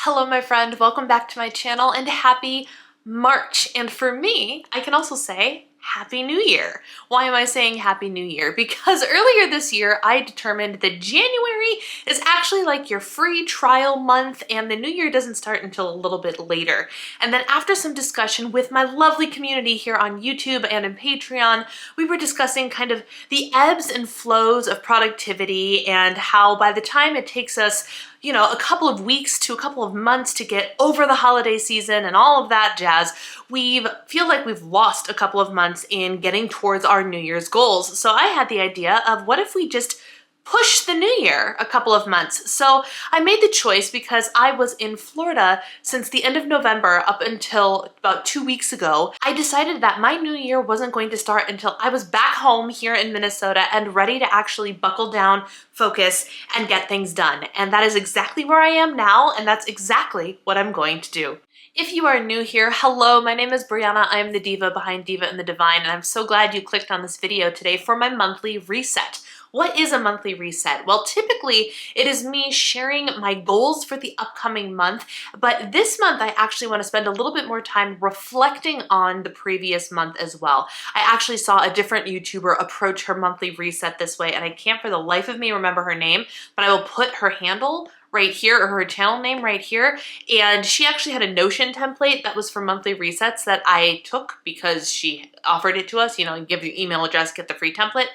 Hello, my friend. Welcome back to my channel and happy March. And for me, I can also say Happy New Year. Why am I saying Happy New Year? Because earlier this year, I determined that January is actually like your free trial month and the new year doesn't start until a little bit later. And then after some discussion with my lovely community here on YouTube and in Patreon, we were discussing kind of the ebbs and flows of productivity and how by the time it takes us a couple of weeks to a couple of months to get over the holiday season and all of that jazz, we feel like we've lost a couple of months in getting towards our New Year's goals. So I had the idea of what if we just push the new year a couple of months. So I made the choice because I was in Florida since the end of November up until about 2 weeks ago. I decided that my new year wasn't going to start until I was back home here in Minnesota and ready to actually buckle down, focus, and get things done. And that is exactly where I am now, and that's exactly what I'm going to do. If you are new here, hello, my name is Brianna. I am the diva behind Diva and the Divine, and I'm so glad you clicked on this video today for my monthly reset. What is a monthly reset? Well, typically it is me sharing my goals for the upcoming month, but this month I actually want to spend a little bit more time reflecting on the previous month as well. I actually saw a different YouTuber approach her monthly reset this way, and I can't for the life of me remember her name, but I will put her handle right here, or her channel name right here. And she actually had a Notion template that was for monthly resets that I took because she offered it to us, give your email address, get the free template.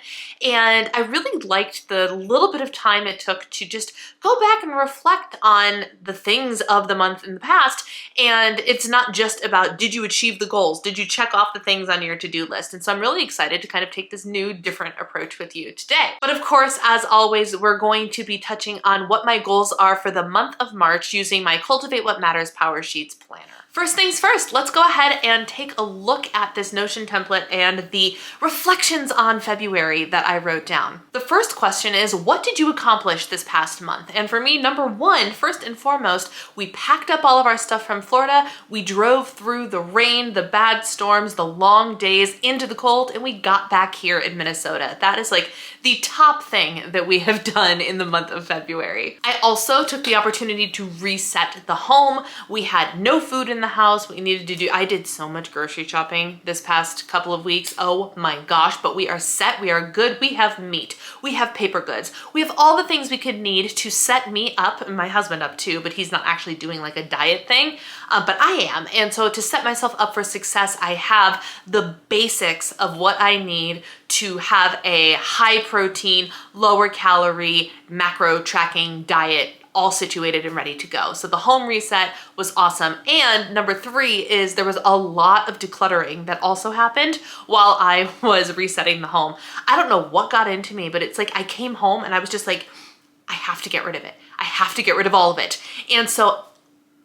And I really liked the little bit of time it took to just go back and reflect on the things of the month in the past. And it's not just about, did you achieve the goals? Did you check off the things on your to-do list? And so I'm really excited to kind of take this new, different approach with you today. But of course, as always, we're going to be touching on what my goals are for the month of March using my Cultivate What Matters Power Sheets planner. First things first, let's go ahead and take a look at this Notion template and the reflections on February that I wrote down. The first question is, what did you accomplish this past month? And for me, number one, first and foremost, we packed up all of our stuff from Florida. We drove through the rain, the bad storms, the long days into the cold, and we got back here in Minnesota. That is like the top thing that we have done in the month of February. I also took the opportunity to reset the home. We had no food in the house. I did so much grocery shopping this past couple of weeks. Oh my gosh, but we are set. We are good. We have meat. We have paper goods. We have all the things we could need to set me up, and my husband up too, but he's not actually doing like a diet thing, but I am. And so to set myself up for success, I have the basics of what I need to have a high protein, lower calorie, macro tracking diet all situated and ready to go. So the home reset was awesome. And number three is there was a lot of decluttering that also happened while I was resetting the home. I don't know what got into me, but it's like I came home and I was just like, I have to get rid of it. I have to get rid of all of it. And so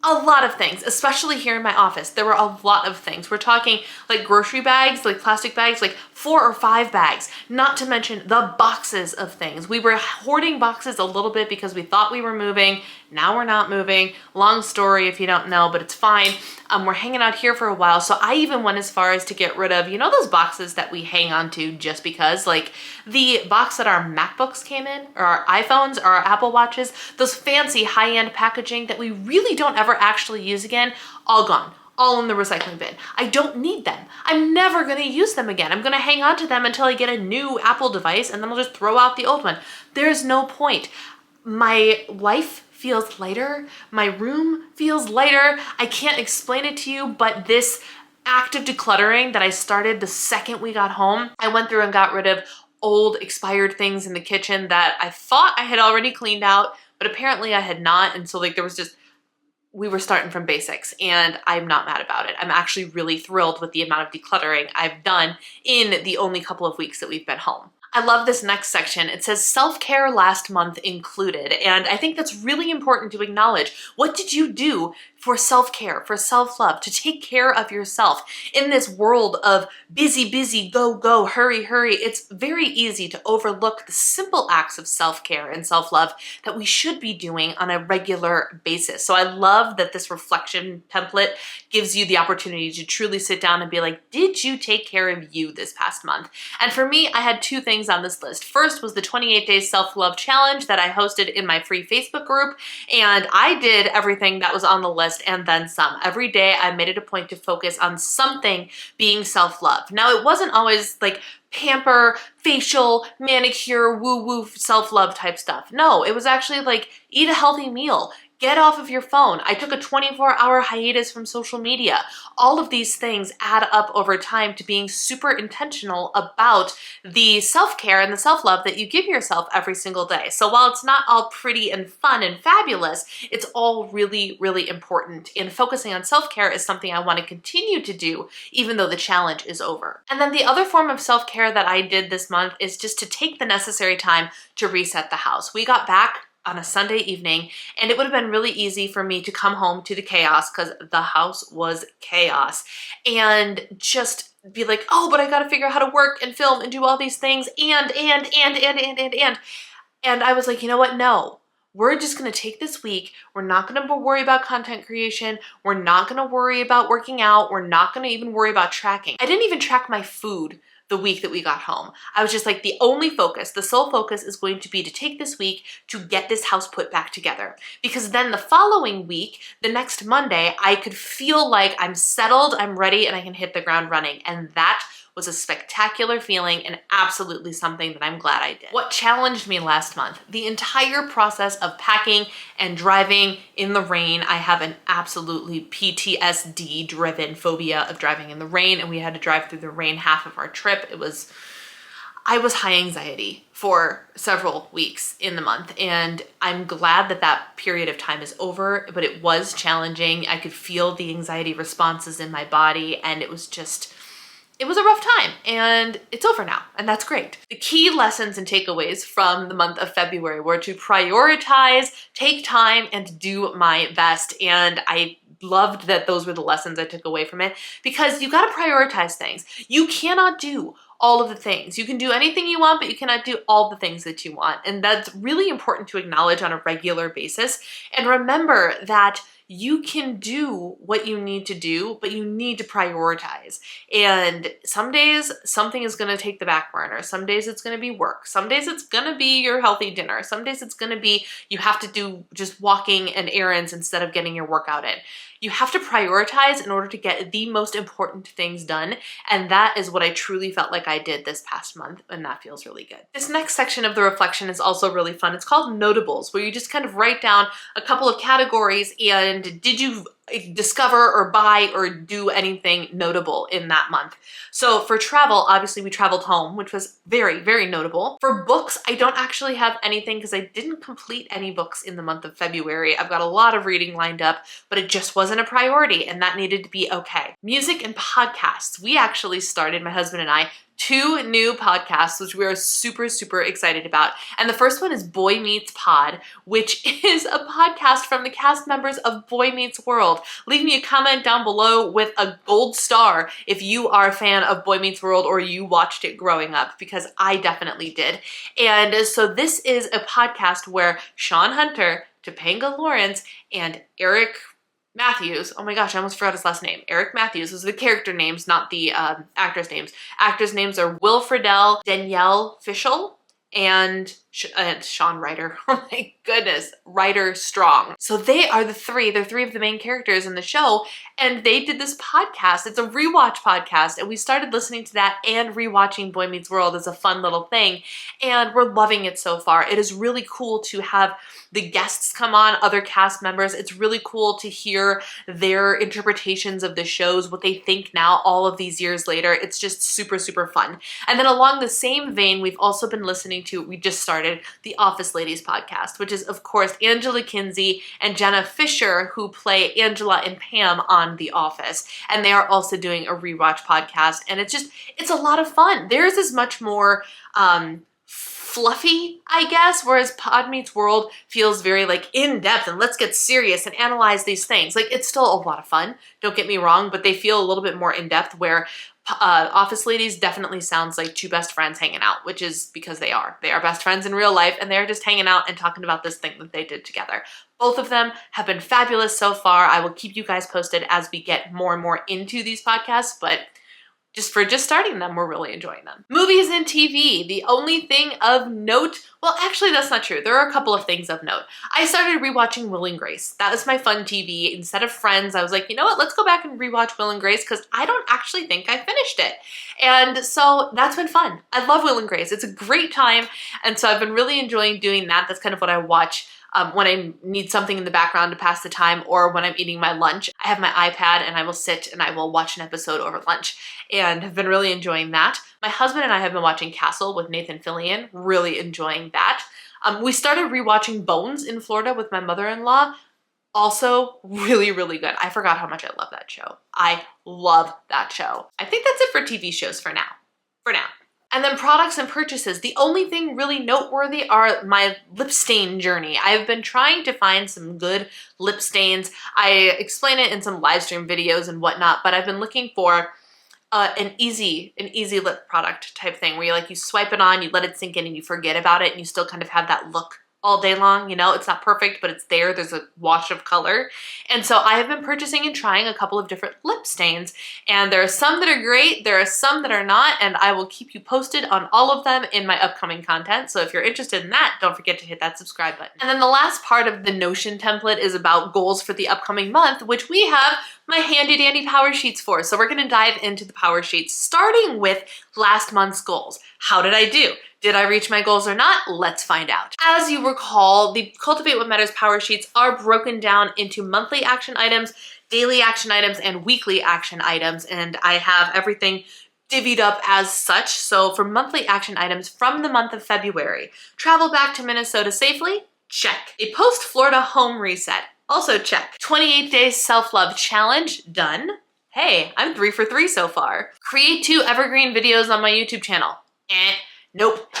a lot of things, especially here in my office. There were a lot of things. We're talking like grocery bags, like plastic bags, like 4 or 5 bags, not to mention the boxes of things. We were hoarding boxes a little bit because we thought we were moving. Now we're not moving. Long story if you don't know, but it's fine. We're hanging out here for a while. So I even went as far as to get rid of, those boxes that we hang on to just because, like the box that our MacBooks came in, or our iPhones, or our Apple Watches, those fancy high-end packaging that we really don't ever actually use again, all gone. All in the recycling bin. I don't need them. I'm never gonna use them again. I'm gonna hang on to them until I get a new Apple device and then I'll just throw out the old one. There's no point. My life feels lighter. My room feels lighter. I can't explain it to you, but this act of decluttering that I started the second we got home, I went through and got rid of old expired things in the kitchen that I thought I had already cleaned out, but apparently I had not. And so we were starting from basics, and I'm not mad about it. I'm actually really thrilled with the amount of decluttering I've done in the only couple of weeks that we've been home. I love this next section. It says self-care last month included, and I think that's really important to acknowledge. What did you do for self-care, for self-love, to take care of yourself? In this world of busy, go, go, hurry, it's very easy to overlook the simple acts of self-care and self-love that we should be doing on a regular basis. So I love that this reflection template gives you the opportunity to truly sit down and be like, did you take care of you this past month? And for me, I had 2 things things on this list. First was the 28 Days Self-Love Challenge that I hosted in my free Facebook group, and I did everything that was on the list and then some. Every day I made it a point to focus on something being self-love. Now, it wasn't always like pamper, facial, manicure, woo-woo, self-love type stuff. No, it was actually like eat a healthy meal, get off of your phone. I took a 24-hour hiatus from social media. All of these things add up over time to being super intentional about the self-care and the self-love that you give yourself every single day. So while it's not all pretty and fun and fabulous, it's all really, really important. And focusing on self-care is something I want to continue to do, even though the challenge is over. And then the other form of self-care that I did this month is just to take the necessary time to reset the house. We got back on a Sunday evening, and it would have been really easy for me to come home to the chaos, because the house was chaos, and just be like, oh, but I gotta figure out how to work and film and do all these things, and I was like, you know what, no. We're just gonna take this week. We're not gonna worry about content creation. We're not gonna worry about working out. We're not gonna even worry about tracking. I didn't even track my food the week that we got home. I was just like, the only focus, the sole focus is going to be to take this week to get this house put back together. Because then the following week, the next Monday, I could feel like I'm settled, I'm ready, and I can hit the ground running. And that was a spectacular feeling and absolutely something that I'm glad I did. What challenged me last month? The entire process of packing and driving in the rain. I have an absolutely PTSD-driven phobia of driving in the rain, and we had to drive through the rain half of our trip. I was high anxiety for several weeks in the month, and I'm glad that that period of time is over, but it was challenging. I could feel the anxiety responses in my body, and it was a rough time, and it's over now, and that's great. The key lessons and takeaways from the month of February were to prioritize, take time, and do my best, and I loved that those were the lessons I took away from it, because you gotta prioritize things. You cannot do all of the things. You can do anything you want, but you cannot do all the things that you want, and that's really important to acknowledge on a regular basis. And remember that you can do what you need to do, but you need to prioritize. And some days something is gonna take the back burner. Some days it's gonna be work. Some days it's gonna be your healthy dinner. Some days it's gonna be you have to do just walking and errands instead of getting your workout in. You have to prioritize in order to get the most important things done. And that is what I truly felt like I did this past month, and that feels really good. This next section of the reflection is also really fun. It's called Notables, where you just kind of write down a couple of categories and did you discover or buy or do anything notable in that month. So for travel, obviously we traveled home, which was very, very notable. For books, I don't actually have anything because I didn't complete any books in the month of February. I've got a lot of reading lined up, but it just wasn't a priority, and that needed to be okay. Music and podcasts. We actually started, my husband and I, 2 new podcasts, which we are super, super excited about. And the first one is Boy Meets Pod, which is a podcast from the cast members of Boy Meets World. Leave me a comment down below with a gold star if you are a fan of Boy Meets World or you watched it growing up, because I definitely did. And so this is a podcast where Sean Hunter, Topanga Lawrence, and Eric Matthews, oh my gosh, I almost forgot his last name. Eric Matthews. Those are the character names, not the actors' names. Actors' names are Will Friedle, Danielle Fishel, and Sean Ryder. Oh my goodness, Ryder Strong. So they are they're 3 of the main characters in the show, and they did this podcast. It's a rewatch podcast, and we started listening to that and rewatching Boy Meets World as a fun little thing, and we're loving it so far. It is really cool to have the guests come on, other cast members. It's really cool to hear their interpretations of the shows, what they think now all of these years later. It's just super, super fun. And then along the same vein, we've also been listening to, we just started the Office Ladies podcast, which is of course Angela Kinsey and Jenna Fisher, who play Angela and Pam on The Office. And they are also doing a rewatch podcast. And it's a lot of fun. Theirs is much more, fluffy, I guess, whereas Pod Meets World feels very like in-depth and let's get serious and analyze these things. Like, it's still a lot of fun, don't get me wrong, but they feel a little bit more in-depth, where Office Ladies definitely sounds like 2 best friends hanging out, which is because they are. They are best friends in real life, and they're just hanging out and talking about this thing that they did together. Both of them have been fabulous so far. I will keep you guys posted as we get more and more into these podcasts, but just starting them, we're really enjoying them. Movies and TV, the only thing of note, well, actually that's not true. There are a couple of things of note. I started rewatching Will and Grace. That was my fun TV. Instead of Friends, I was like, you know what, let's go back and rewatch Will and Grace because I don't actually think I finished it. And so that's been fun. I love Will and Grace. It's a great time. And so I've been really enjoying doing that. That's kind of what I watch when I need something in the background to pass the time or when I'm eating my lunch. I have my iPad and I will sit and I will watch an episode over lunch and have been really enjoying that. My husband and I have been watching Castle with Nathan Fillion, really enjoying that. We started rewatching Bones in Florida with my mother-in-law. Also really, really good. I forgot how much I love that show. I love that show. I think that's it for TV shows for now. And then products and purchases. The only thing really noteworthy are my lip stain journey. I've been trying to find some good lip stains. I explain it in some live stream videos and whatnot, but I've been looking for an easy lip product type thing where you swipe it on, you let it sink in and you forget about it and you still kind of have that look all day long. You know, it's not perfect, but it's there. There's a wash of color. And so I have been purchasing and trying a couple of different lip stains, and there are some that are great, there are some that are not, and I will keep you posted on all of them in my upcoming content. So if you're interested in that, don't forget to hit that subscribe button. And then the last part of the Notion template is about goals for the upcoming month, which we have my handy dandy power sheets for. So we're gonna dive into the power sheets, starting with last month's goals. How did I do? Did I reach my goals or not? Let's find out. As you recall, the Cultivate What Matters power sheets are broken down into monthly action items, daily action items, and weekly action items, and I have everything divvied up as such. So for monthly action items from the month of February, travel back to Minnesota safely? Check. A post-Florida home reset? Also check. 28 days self-love challenge? Done. Hey, I'm 3 for 3 so far. Create 2 evergreen videos on my YouTube channel? Nope,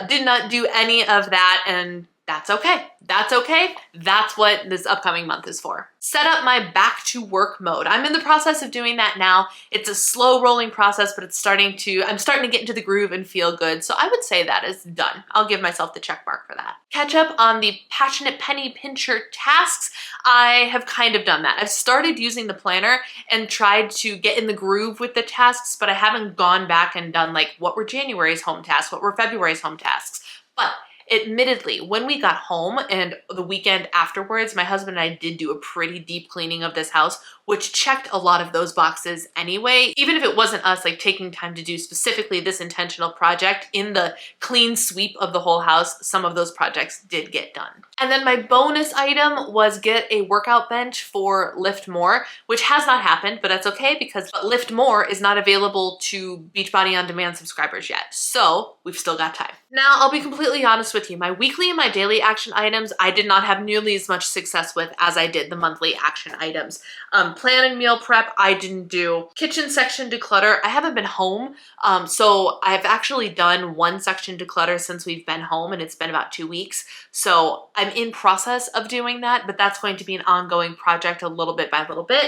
did not do any of that, and that's okay. That's okay. That's what this upcoming month is for. Set up my back to work mode. I'm in the process of doing that now. It's a slow rolling process, but I'm starting to get into the groove and feel good. So I would say that is done. I'll give myself the check mark for that. Catch up on the passionate penny pincher tasks. I have kind of done that. I've started using the planner and tried to get in the groove with the tasks, but I haven't gone back and done what were January's home tasks, what were February's home tasks. But admittedly, when we got home and the weekend afterwards, my husband and I did do a pretty deep cleaning of this house, which checked a lot of those boxes anyway. Even if it wasn't us taking time to do specifically this intentional project, in the clean sweep of the whole house, some of those projects did get done. And then my bonus item was get a workout bench for Lift More, which has not happened, but that's okay because Lift More is not available to Beachbody On Demand subscribers yet. So we've still got time. Now, I'll be completely honest with you. My weekly and my daily action items, I did not have nearly as much success with as I did the monthly action items. Plan and meal prep, I didn't do. Kitchen section declutter, I haven't been home. So I've actually done 1 section declutter since we've been home, and it's been about 2 weeks. So I'm in process of doing that, but that's going to be an ongoing project a little bit by little bit.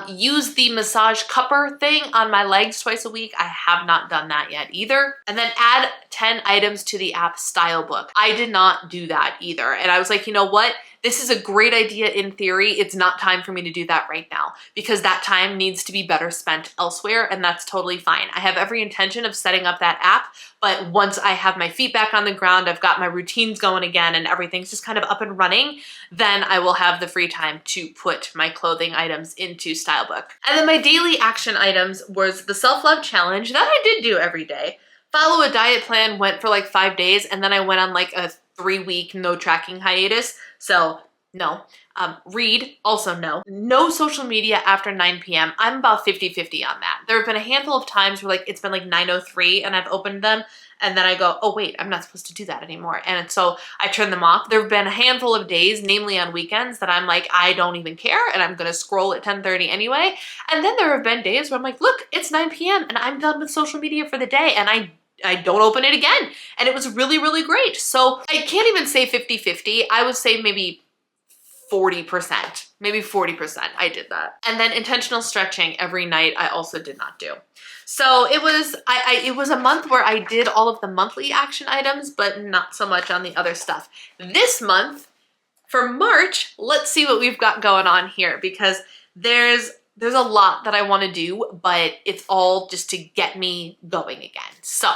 Use the massage cupper thing on my legs twice a week. I have not done that yet either. And then add 10 items to the app style book. I did not do that either. And I was like, you know what? This is a great idea in theory. It's not time for me to do that right now because that time needs to be better spent elsewhere, and that's totally fine. I have every intention of setting up that app, but once I have my feet back on the ground, I've got my routines going again and everything's just kind of up and running, then I will have the free time to put my clothing items into Stylebook. And then my daily action items was the self-love challenge that I did do every day. Follow a diet plan, went for 5 days, and then I went on a 3-week no tracking hiatus. So no. Read, also no. No social media after 9 p.m. I'm about 50-50 on that. There have been a handful of times where it's been 9:03 and I've opened them and then I go, oh wait, I'm not supposed to do that anymore. And so I turn them off. There have been a handful of days, namely on weekends, that I'm I don't even care and I'm gonna scroll at 10:30 anyway. And then there have been days where I'm look, it's 9 p.m. and I'm done with social media for the day and I don't open it again. And it was really, really great. So I can't even say 50-50. I would say maybe 40%, maybe 40% I did that. And then intentional stretching every night I also did not do. So it was a month where I did all of the monthly action items, but not so much on the other stuff. This month, for March, let's see what we've got going on here because there's there's a lot that I want to do, but it's all just to get me going again. So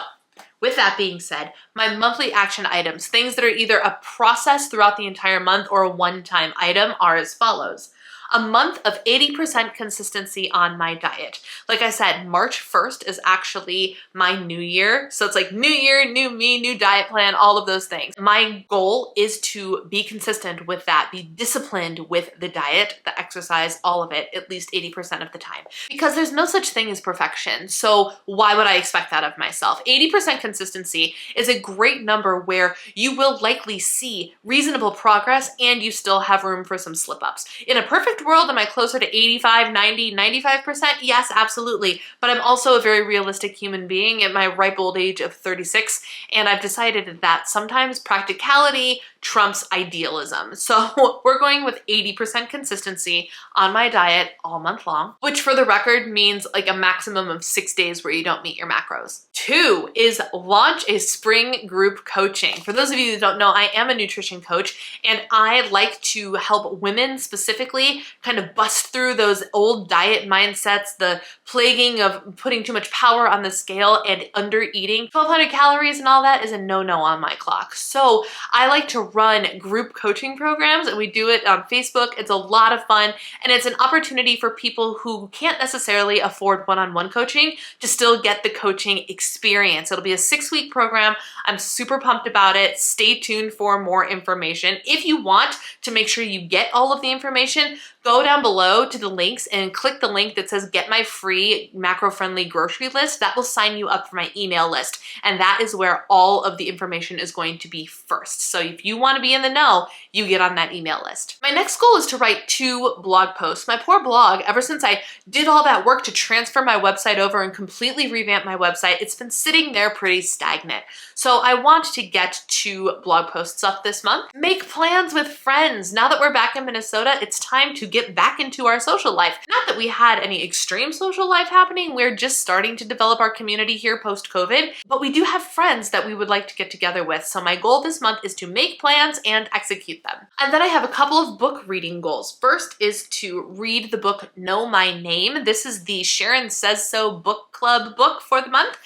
with that being said, my monthly action items, things that are either a process throughout the entire month or a one-time item, are as follows. A month of 80% consistency on my diet. Like I said, March 1st is actually my new year. So it's like new year, new me, new diet plan, all of those things. My goal is to be consistent with that, be disciplined with the diet, the exercise, all of it, at least 80% of the time. Because there's no such thing as perfection. So why would I expect that of myself? 80% consistency is a great number where you will likely see reasonable progress and you still have room for some slip-ups. In a perfect world, am I closer to 85, 90, 95%? Yes, absolutely. But I'm also a very realistic human being at my ripe old age of 36, and I've decided that sometimes practicality trumps idealism. So we're going with 80% consistency on my diet all month long, which for the record means like a maximum of 6 days where you don't meet your macros. 2 is launch a spring group coaching. For those of you who don't know, I am a nutrition coach, and I like to help women specifically kind of bust through those old diet mindsets, the plaguing of putting too much power on the scale and under eating. 1,200 calories and all that is a no-no on my clock. So I like to run group coaching programs, and we do it on Facebook. It's a lot of fun, and it's an opportunity for people who can't necessarily afford one-on-one coaching to still get the coaching experience. It'll be a 6-week program. I'm super pumped about it. Stay tuned for more information. If you want to make sure you get all of the information, go down below to the links and click the link that says get my free macro-friendly grocery list. That will sign you up for my email list. And that is where all of the information is going to be first. So if you want to be in the know, you get on that email list. My next goal is to write 2 blog posts. My poor blog, ever since I did all that work to transfer my website over and completely revamp my website, it's been sitting there pretty stagnant. So I want to get 2 blog posts up this month. Make plans with friends. Now that we're back in Minnesota, it's time to get back into our social life. Not that we had any extreme social life happening. We're just starting to develop our community here post-COVID, but we do have friends that we would like to get together with. So my goal this month is to make plans and execute them. And then I have a couple of book reading goals. First is to read the book Know My Name. This is the Sharon Says So book club book for the month,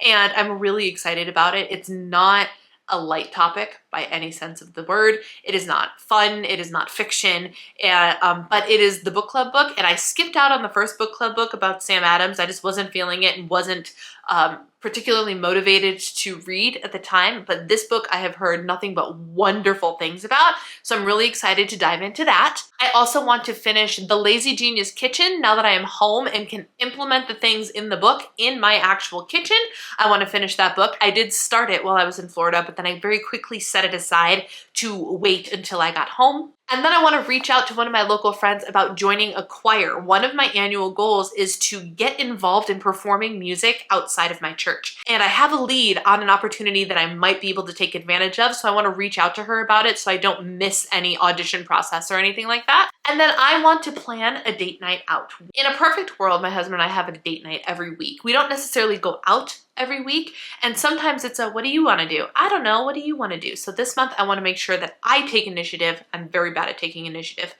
and I'm really excited about it. It's not a light topic by any sense of the word. It is not fun, it is not fiction, but it is the book club book, and I skipped out on the first book club book about Sam Adams. I just wasn't feeling it and wasn't particularly motivated to read at the time, but this book I have heard nothing but wonderful things about, so I'm really excited to dive into that. I also want to finish The Lazy Genius Kitchen now that I am home and can implement the things in the book in my actual kitchen. I want to finish that book. I did start it while I was in Florida, but then I very quickly set it aside to wait until I got home. And then I want to reach out to one of my local friends about joining a choir. One of my annual goals is to get involved in performing music outside of my church. And I have a lead on an opportunity that I might be able to take advantage of, so I want to reach out to her about it so I don't miss any audition process or anything like that. And then I want to plan a date night out. In a perfect world, my husband and I have a date night every week. We don't necessarily go out every week, and sometimes it's a, what do you want to do? I don't know, what do you want to do? So this month I want to make sure that I take initiative. I'm very bad at taking initiative.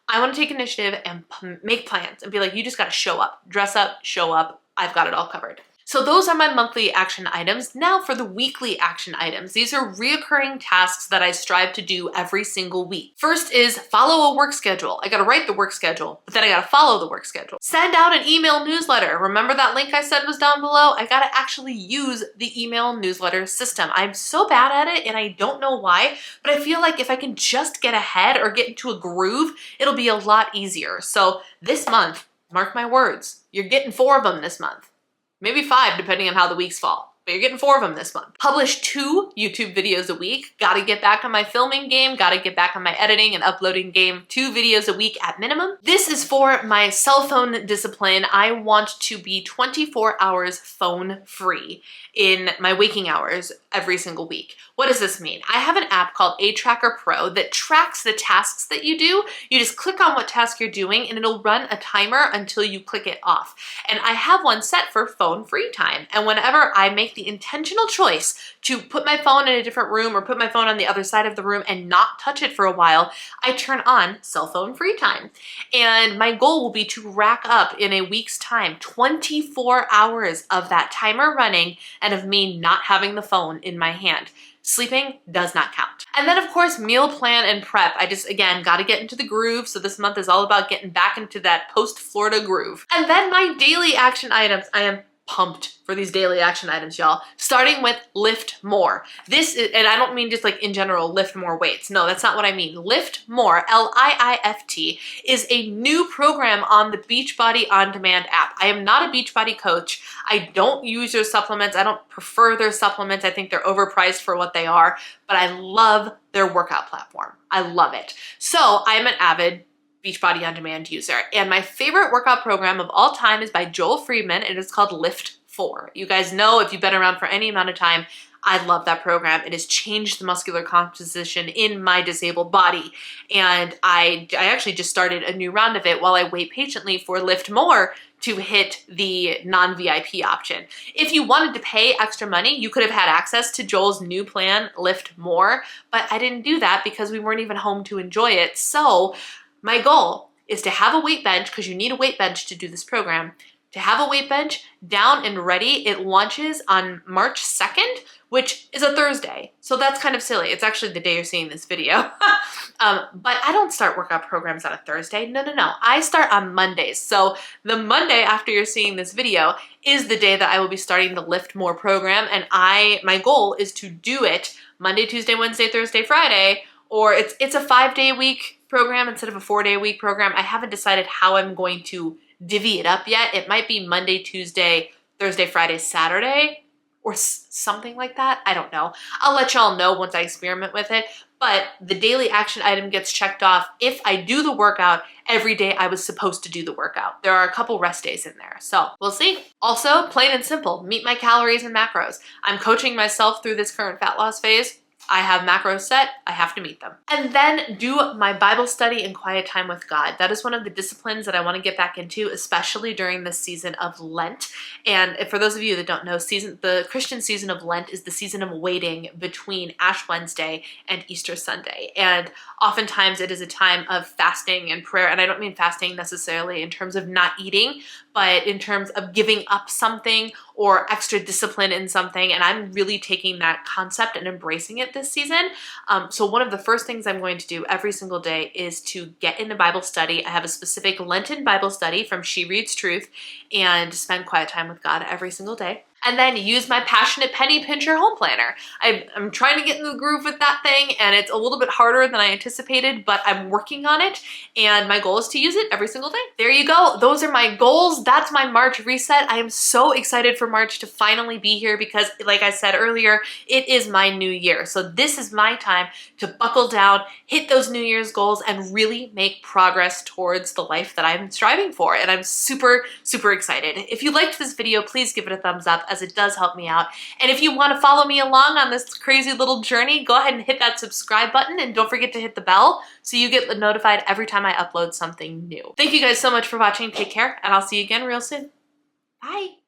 I want to take initiative and make plans and be like, you just got to show up, dress up, show up. I've got it all covered. So those are my monthly action items. Now for the weekly action items. These are reoccurring tasks that I strive to do every single week. First is follow a work schedule. I gotta write the work schedule, but then I gotta follow the work schedule. Send out an email newsletter. Remember that link I said was down below? I gotta actually use the email newsletter system. I'm so bad at it and I don't know why, but I feel like if I can just get ahead or get into a groove, it'll be a lot easier. So this month, mark my words, you're getting 4 of them this month. Maybe 5 depending on how the weeks fall, but you're getting 4 of them this month. Publish 2 YouTube videos a week. Gotta get back on my filming game, gotta get back on my editing and uploading game. 2 videos a week at minimum. This is for my cell phone discipline. I want to be 24 hours phone free in my waking hours every single week. What does this mean? I have an app called A Tracker Pro that tracks the tasks that you do. You just click on what task you're doing and it'll run a timer until you click it off. And I have one set for phone free time. And whenever I make the intentional choice to put my phone in a different room or put my phone on the other side of the room and not touch it for a while, I turn on cell phone free time. And my goal will be to rack up in a week's time 24 hours of that timer running and of me not having the phone in my hand. Sleeping does not count. And then of course, meal plan and prep. I just, again, gotta get into the groove. So this month is all about getting back into that post-Florida groove. And then my daily action items. I am pumped for these daily action items, y'all. Starting with lift more. This is, and I don't mean just like in general, lift more weights. No, that's not what I mean. Lift More, L-I-I-F-T, is a new program on the Beachbody On Demand app. I am not a Beachbody coach. I don't use their supplements. I don't prefer their supplements. I think they're overpriced for what they are, but I love their workout platform. I love it. So I'm an avid Beachbody On Demand user. And my favorite workout program of all time is by Joel Friedman, and it's called Lift 4. You guys know, if you've been around for any amount of time, I love that program. It has changed the muscular composition in my disabled body. And I actually just started a new round of it while I wait patiently for Lift More to hit the non-VIP option. If you wanted to pay extra money, you could have had access to Joel's new plan, Lift More, but I didn't do that because we weren't even home to enjoy it. So my goal is to have a weight bench, because you need a weight bench to do this program, to have a weight bench down and ready. It launches on March 2nd, which is a Thursday. So that's kind of silly. It's actually the day you're seeing this video. But I don't start workout programs on a Thursday. No. I start on Mondays. So the Monday after you're seeing this video is the day that I will be starting the Lift More program. And my goal is to do it Monday, Tuesday, Wednesday, Thursday, Friday, or it's a 5-day week program instead of a 4-day week program. I haven't decided how I'm going to divvy it up yet. It might be Monday, Tuesday, Thursday, Friday, Saturday, or something like that. I don't know. I'll let y'all know once I experiment with it. But the daily action item gets checked off if I do the workout every day I was supposed to do the workout. There are a couple rest days in there, so we'll see. Also, plain and simple, meet my calories and macros. I'm coaching myself through this current fat loss phase. I have macros set, I have to meet them. And then do my Bible study and quiet time with God. That is one of the disciplines that I want to get back into, especially during this season of Lent. And for those of you that don't know, the Christian season of Lent is the season of waiting between Ash Wednesday and Easter Sunday. And oftentimes it is a time of fasting and prayer. And I don't mean fasting necessarily in terms of not eating, but in terms of giving up something or extra discipline in something. And I'm really taking that concept and embracing it this season. So one of the first things I'm going to do every single day is to get into Bible study. I have a specific Lenten Bible study from She Reads Truth, and spend quiet time with God every single day. And then use my Passionate Penny Pincher Home Planner. I'm trying to get in the groove with that thing, and it's a little bit harder than I anticipated, but I'm working on it, and my goal is to use it every single day. There you go. Those are my goals. That's my March reset. I am so excited for March to finally be here because, like I said earlier, it is my new year. So this is my time to buckle down, hit those New Year's goals, and really make progress towards the life that I'm striving for. And I'm super, super excited. If you liked this video, please give it a thumbs up, as it does help me out. And if you want to follow me along on this crazy little journey, go ahead and hit that subscribe button, and don't forget to hit the bell so you get notified every time I upload something new. Thank you guys so much for watching. Take care, and I'll see you again real soon. Bye.